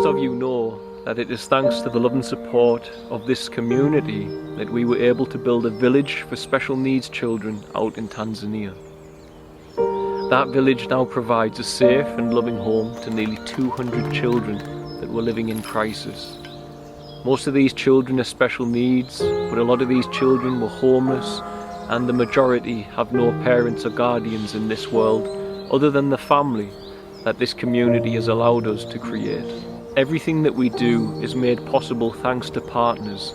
of you know that it is thanks to the love and support of this community that we were able to build a village for special needs children out in Tanzania. That village now provides a safe and loving home to nearly 200 children that were living in crisis. Most of these children are special needs, but a lot of these children were homeless, and the majority have no parents or guardians in this world other than the family that this community has allowed us to create. Everything that we do is made possible thanks to partners,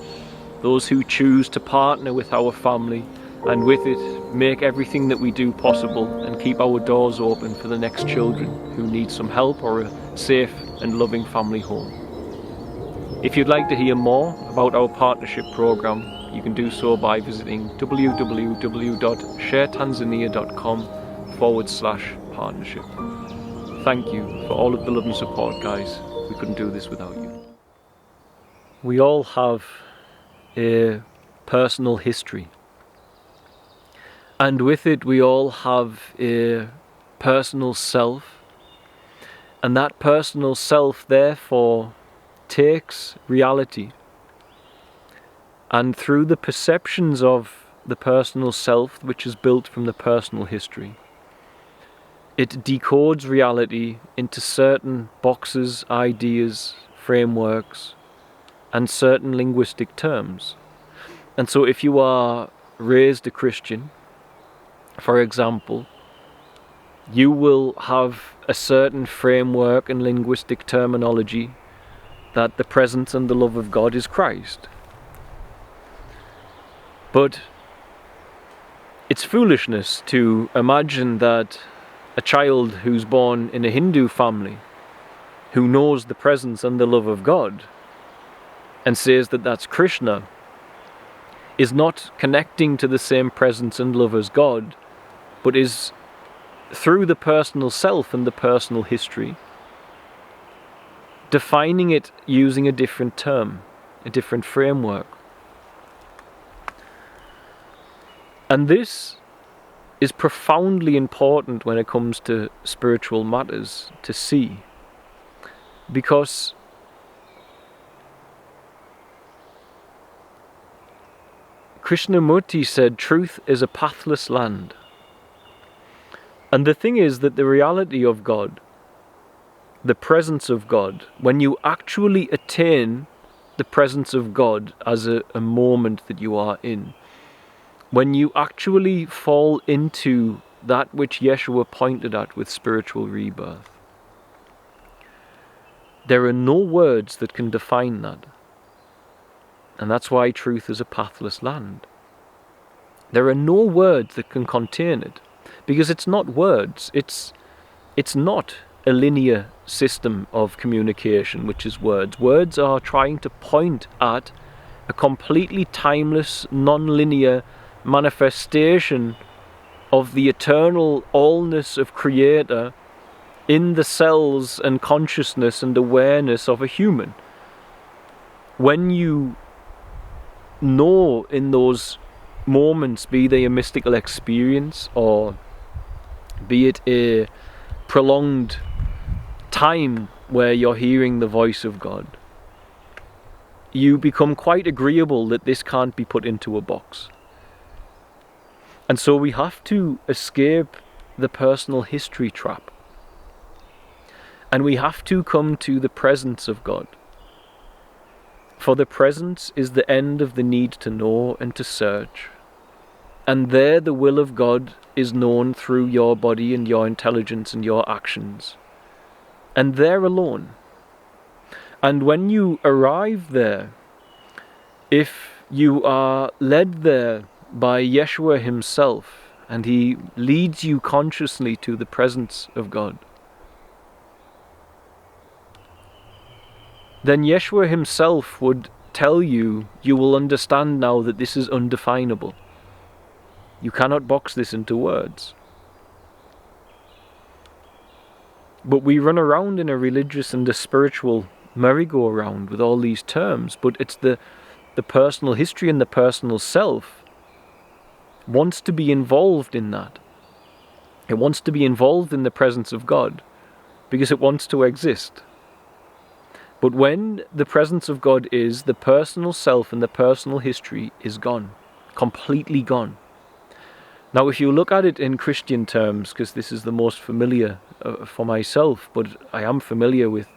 those who choose to partner with our family and with it make everything that we do possible and keep our doors open for the next children who need some help or a safe and loving family home. If you'd like to hear more about our partnership program, you can do so by visiting www.sharetanzania.com/partnership. Thank you for all of the love and support, guys. We couldn't do this without you. We all have a personal history. And with it, we all have a personal self. And that personal self, therefore, takes reality. And through the perceptions of the personal self, which is built from the personal history, it decodes reality into certain boxes, ideas, frameworks, and certain linguistic terms. And so if you are raised a Christian, for example, you will have a certain framework and linguistic terminology that the presence and the love of God is Christ. But it's foolishness to imagine that a child who's born in a Hindu family, who knows the presence and the love of God, and says that that's Krishna, is not connecting to the same presence and love as God, but is through the personal self and the personal history, defining it using a different term, a different framework. And this is profoundly important when it comes to spiritual matters to see, because Krishnamurti said truth is a pathless land. And the thing is that the reality of God, the presence of God, when you actually attain the presence of God as a moment that you are in, when you actually fall into that which Yeshua pointed at with spiritual rebirth, there are no words that can define that. And that's why truth is a pathless land. There are no words that can contain it, because it's not words, it's not a linear system of communication, which is words. Words are trying to point at a completely timeless, non-linear manifestation of the eternal allness of Creator in the cells and consciousness and awareness of a human. When you know in those moments, be they a mystical experience or be it a prolonged time where you're hearing the voice of God, you become quite agreeable that this can't be put into a box. And so we have to escape the personal history trap. And we have to come to the presence of God. For the presence is the end of the need to know and to search. And there the will of God is known through your body and your intelligence and your actions. And there alone. And when you arrive there, if you are led there by Yeshua himself, and he leads you consciously to the presence of God, then Yeshua himself would tell you, you will understand now that this is undefinable. You cannot box this into words. But we run around in a religious and a spiritual merry-go-round with all these terms, but it's the personal history and the personal self wants to be involved in that. It wants to be involved in the presence of God because it wants to exist. But when the presence of God is, the personal self and the personal history is gone, completely gone. Now, if you look at it in Christian terms, because this is the most familiar for myself, but I am familiar with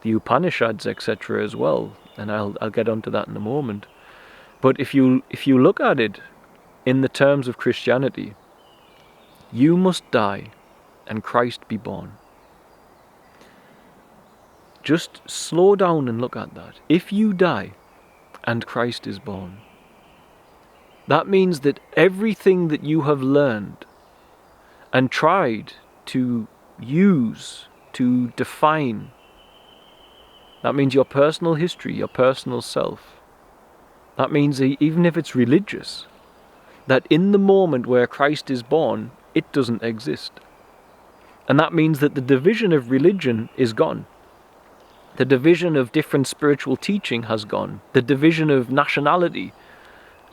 the Upanishads, etc. as well, and I'll get onto that in a moment. But if you look at it in the terms of Christianity, you must die and Christ be born. Just slow down and look at that. If you die and Christ is born, that means that everything that you have learned and tried to use, to define, that means your personal history, your personal self. That means even if it's religious, that in the moment where Christ is born, it doesn't exist. And that means that the division of religion is gone. The division of different spiritual teaching has gone. The division of nationality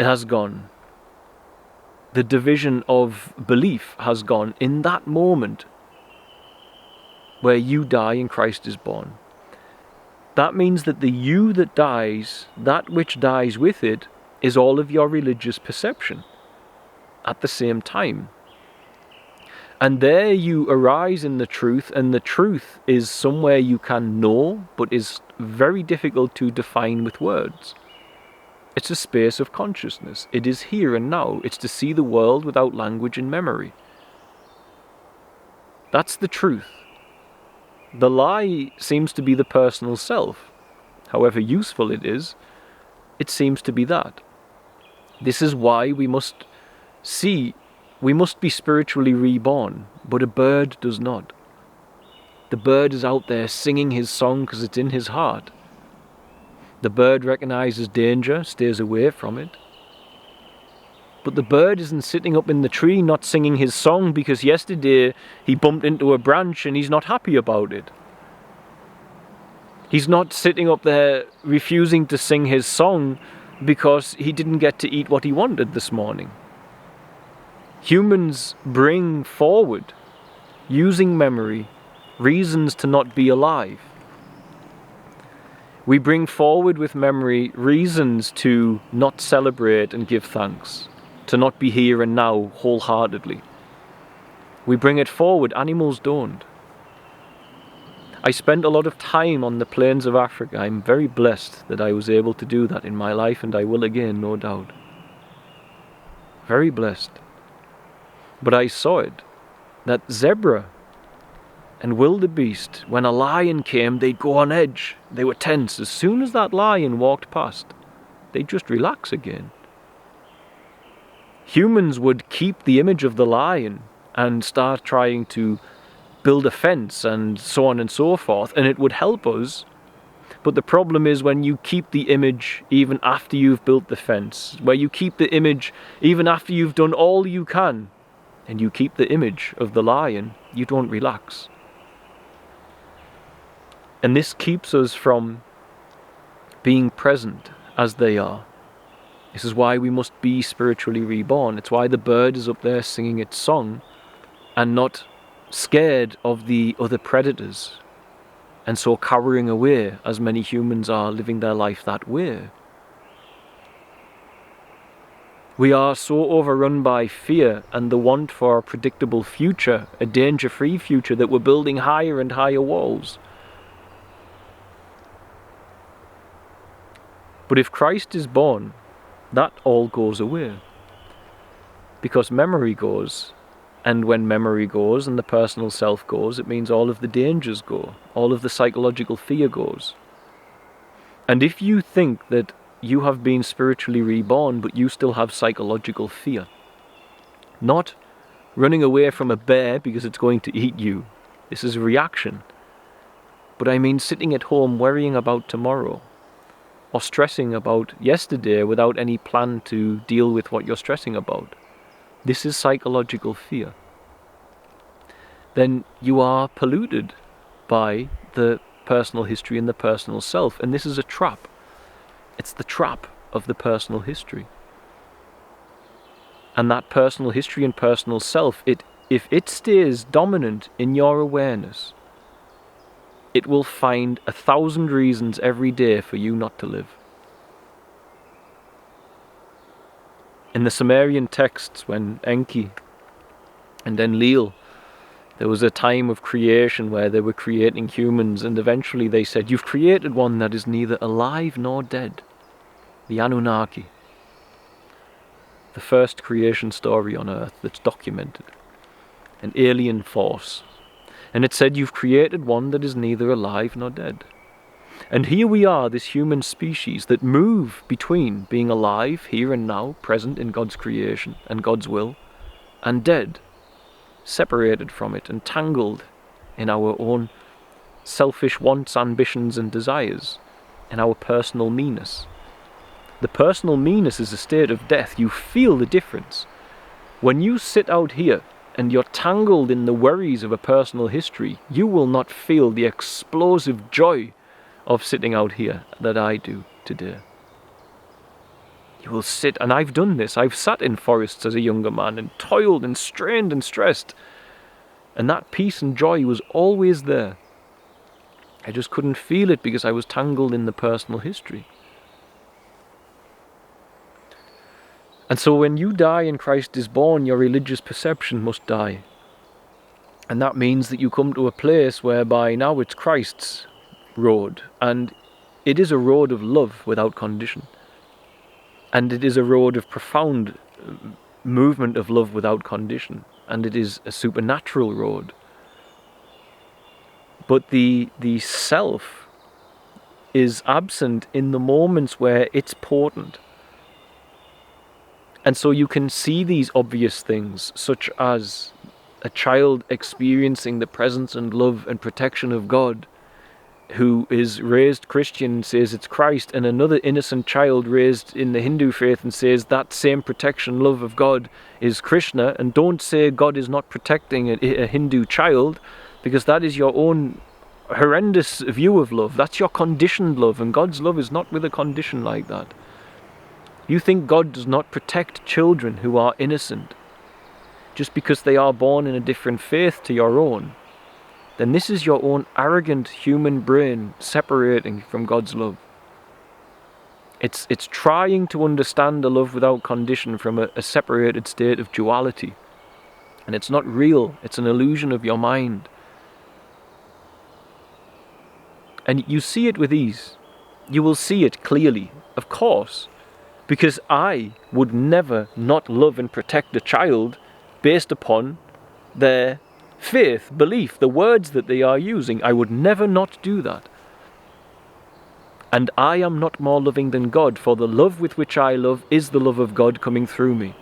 has gone. The division of belief has gone in that moment where you die and Christ is born. That means that the you that dies, that which dies with it, is all of your religious perception at the same time. And there you arise in the truth, and the truth is somewhere you can know, but is very difficult to define with words. It's a space of consciousness. It is here and now. It's to see the world without language and memory. That's the truth. The lie seems to be the personal self. However useful it is, it seems to be that. This is why we must be spiritually reborn, but a bird does not. The bird is out there singing his song because it's in his heart. The bird recognizes danger, stays away from it. But the bird isn't sitting up in the tree not singing his song because yesterday he bumped into a branch and he's not happy about it. He's not sitting up there refusing to sing his song because he didn't get to eat what he wanted this morning. Humans bring forward, using memory, reasons to not be alive. We bring forward with memory reasons to not celebrate and give thanks, to not be here and now wholeheartedly. We bring it forward, animals don't. I spent a lot of time on the plains of Africa. I'm very blessed that I was able to do that in my life, and I will again, no doubt. Very blessed. But I saw it, that zebra and wildebeest, when a lion came, they'd go on edge. They were tense. As soon as that lion walked past, they'd just relax again. Humans would keep the image of the lion and start trying to build a fence and so on and so forth, and it would help us. But the problem is when you keep the image even after you've built the fence, where you keep the image even after you've done all you can, and you keep the image of the lion, you don't relax. And this keeps us from being present as they are. This is why we must be spiritually reborn. It's why the bird is up there singing its song and not scared of the other predators and so cowering away as many humans are living their life that way. We are so overrun by fear and the want for a predictable future, a danger-free future, that we're building higher and higher walls. But if Christ is born, that all goes away. Because memory goes, and when memory goes and the personal self goes, it means all of the dangers go, all of the psychological fear goes. And if you think that you have been spiritually reborn, but you still have psychological fear, not running away from a bear because it's going to eat you, this is a reaction, but I mean sitting at home worrying about tomorrow, or stressing about yesterday without any plan to deal with what you're stressing about. This is psychological fear. Then you are polluted by the personal history and the personal self, and this is a trap. It's the trap of the personal history. And that personal history and personal self, if it stays dominant in your awareness, it will find 1,000 reasons every day for you not to live. In the Sumerian texts, when Enki and Enlil, there was a time of creation where they were creating humans, and eventually they said, "You've created one that is neither alive nor dead." The Anunnaki. The first creation story on Earth that's documented. An alien force. And it said, "You've created one that is neither alive nor dead." And here we are, this human species that move between being alive, here and now, present in God's creation and God's will, and dead, separated from it, entangled in our own selfish wants, ambitions and desires, in our personal meanness. The personal meanness is a state of death. You feel the difference. When you sit out here and you're tangled in the worries of a personal history, you will not feel the explosive joy of sitting out here that I do today. You will sit, and I've done this, I've sat in forests as a younger man and toiled and strained and stressed, and that peace and joy was always there. I just couldn't feel it because I was tangled in the personal history. And so when you die and Christ is born, your religious perception must die. And that means that you come to a place whereby now it's Christ's road, and it is a road of love without condition, and it is a road of profound movement of love without condition, and it is a supernatural road. But the self is absent in the moments where it's potent, and so you can see these obvious things, such as a child experiencing the presence and love and protection of God, who is raised Christian and says it's Christ, and another innocent child raised in the Hindu faith and says that same protection, love of God is Krishna. And don't say God is not protecting a Hindu child, because that is your own horrendous view of love. That's your conditioned love, and God's love is not with a condition like that. You think God does not protect children who are innocent just because they are born in a different faith to your own, then this is your own arrogant human brain separating from God's love. It's trying to understand a love without condition from a separated state of duality. And it's not real, it's an illusion of your mind. And you see it with ease. You will see it clearly, of course, because I would never not love and protect a child based upon their faith, belief, the words that they are using. I would never not do that. And I am not more loving than God, for the love with which I love is the love of God coming through me.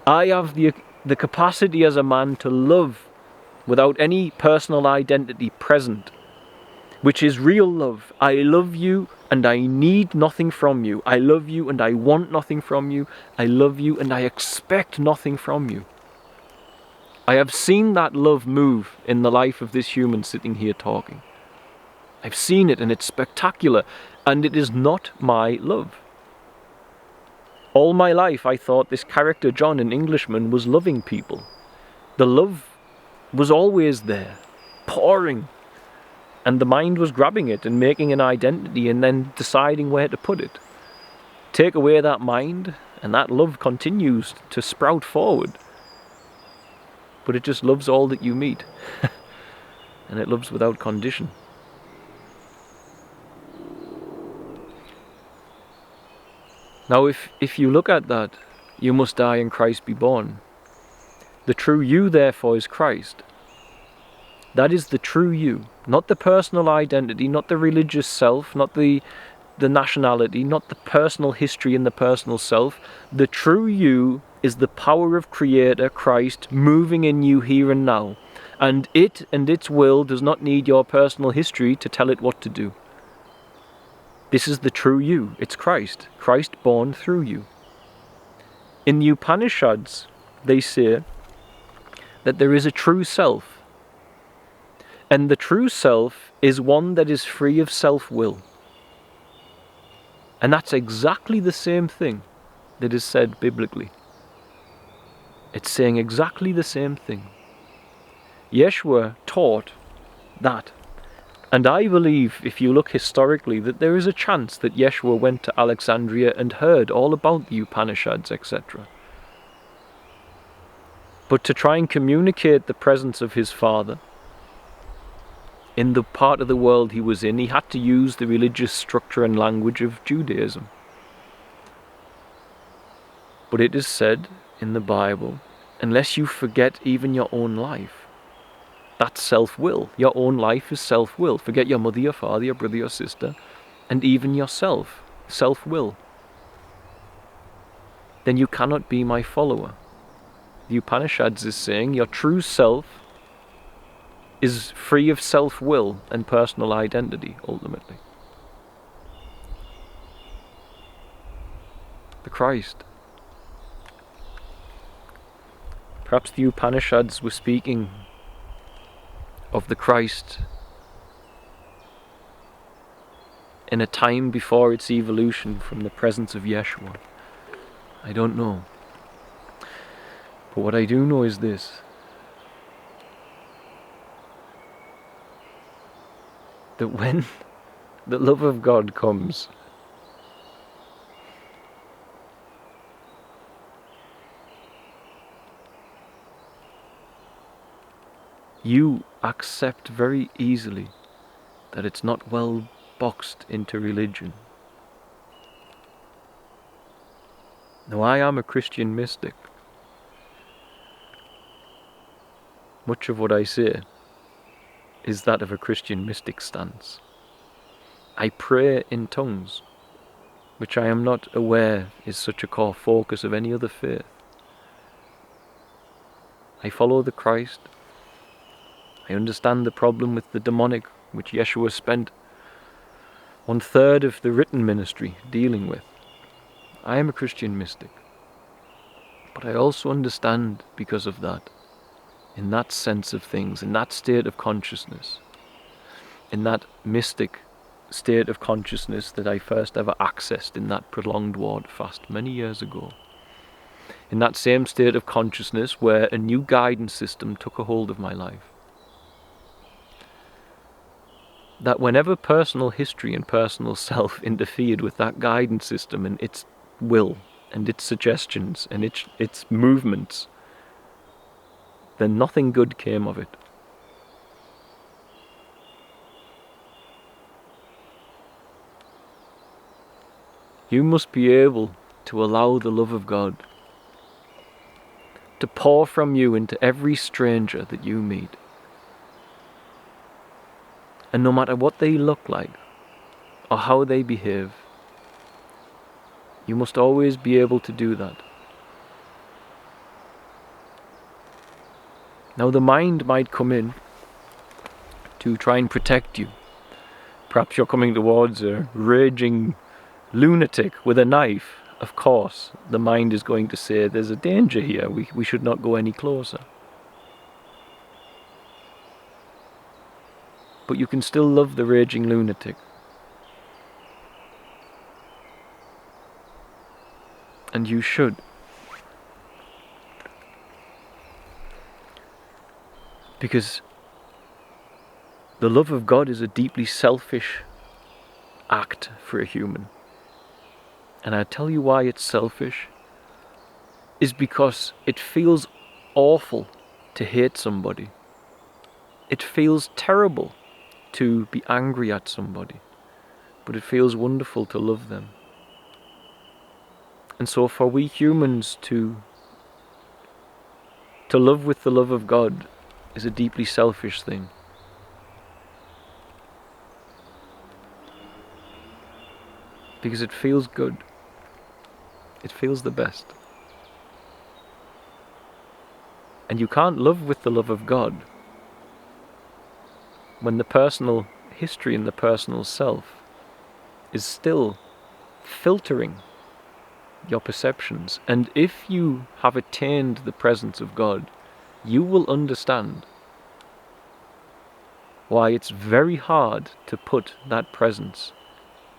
I have the capacity as a man to love without any personal identity present, which is real love. I love you and I need nothing from you. I love you and I want nothing from you. I love you and I expect nothing from you. I have seen that love move in the life of this human sitting here talking. I've seen it, and it's spectacular, and it is not my love. All my life I thought this character John, an Englishman, was loving people. The love was always there, pouring, and the mind was grabbing it and making an identity and then deciding where to put it. Take away that mind, and that love continues to sprout forward. But it just loves all that you meet. And it loves without condition. Now if you look at that, you must die and Christ be born. The true you, therefore, is Christ. That is the true you. Not the personal identity, not the religious self, not the nationality, not the personal history and the personal self. The true you is the power of Creator, Christ, moving in you here and now. And it and its will does not need your personal history to tell it what to do. This is the true you. It's Christ. Christ born through you. In the Upanishads, they say that there is a true self. And the true self is one that is free of self-will. And that's exactly the same thing that is said biblically. It's saying exactly the same thing. Yeshua taught that And I believe, if you look historically, that there is a chance that Yeshua went to Alexandria and heard all about the Upanishads, etc. But to try and communicate the presence of his Father in the part of the world he was in, he had to use the religious structure and language of Judaism. But it is said in the Bible, unless you forget even your own life, that's self-will. Your own life is self-will. Forget your mother, your father, your brother, your sister, and even yourself, self-will. Then you cannot be my follower. The Upanishads is saying your true self is free of self-will and personal identity, ultimately. The Christ. Perhaps the Upanishads were speaking of the Christ in a time before its evolution from the presence of Yeshua. I don't know. But what I do know is this. That when the love of God comes, you accept very easily that it's not well boxed into religion. Now, I am a Christian mystic. Much of what I say is that of a Christian mystic stance. I pray in tongues, which I am not aware is such a core focus of any other faith. I follow the Christ. I understand the problem with the demonic, which Yeshua spent 1/3 of the written ministry dealing with. I am a Christian mystic. But I also understand, because of that, in that sense of things, in that state of consciousness, in that mystic state of consciousness that I first ever accessed in that prolonged ward fast many years ago, in that same state of consciousness where a new guidance system took a hold of my life, that whenever personal history and personal self interfered with that guidance system and its will and its suggestions and its movements, then nothing good came of it. You must be able to allow the love of God to pour from you into every stranger that you meet. And no matter what they look like or how they behave, you must always be able to do that. Now, the mind might come in to try and protect you. Perhaps you're coming towards a raging lunatic with a knife. Of course, the mind is going to say, there's a danger here, we should not go any closer. But you can still love the raging lunatic. And you should. Because the love of God is a deeply selfish act for a human. And I tell you why it's selfish, is because it feels awful to hate somebody. It feels terrible to be angry at somebody, but it feels wonderful to love them. And so for we humans to love with the love of God is a deeply selfish thing. Because it feels good. It feels the best. And you can't love with the love of God when the personal history and the personal self is still filtering your perceptions. And if you have attained the presence of God, you will understand why it's very hard to put that presence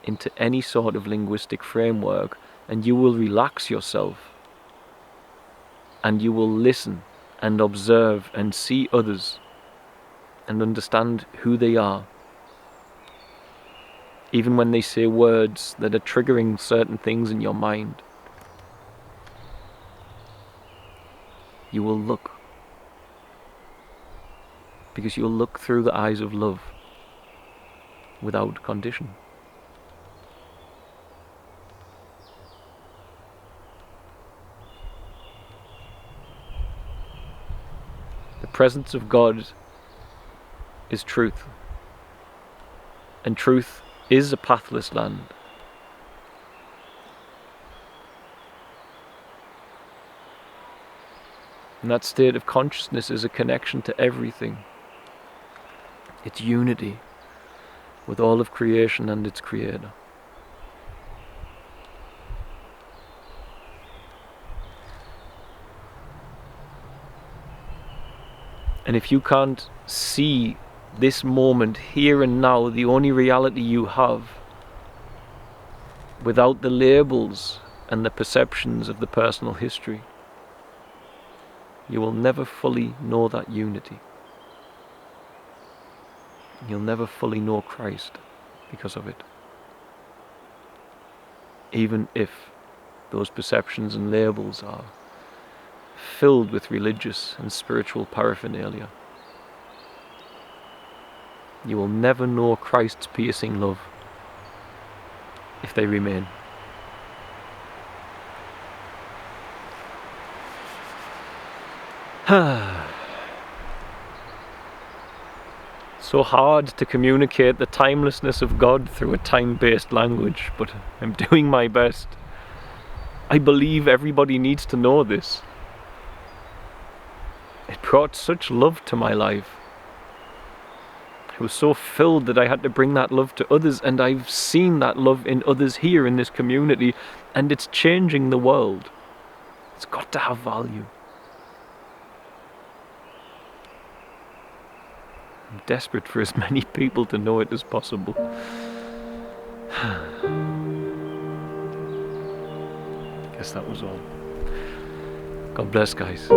into any sort of linguistic framework, and you will relax yourself and you will listen and observe and see others and understand who they are even when they say words that are triggering certain things in your mind. You will look, because you'll look through the eyes of love without condition. The presence of God is truth, and truth is a pathless land. And that state of consciousness is a connection to everything. It's unity with all of creation and its creator. And if you can't see this moment, here and now, the only reality you have, without the labels and the perceptions of the personal history, you will never fully know that unity. You'll never fully know Christ because of it. Even if those perceptions and labels are filled with religious and spiritual paraphernalia, you will never know Christ's piercing love if they remain. So hard to communicate the timelessness of God through a time-based language, but I'm doing my best. I believe everybody needs to know this. It brought such love to my life. I was so filled that I had to bring that love to others, and I've seen that love in others here in this community, and it's changing the world. It's got to have value. I'm desperate for as many people to know it as possible. Guess that was all. God bless, guys.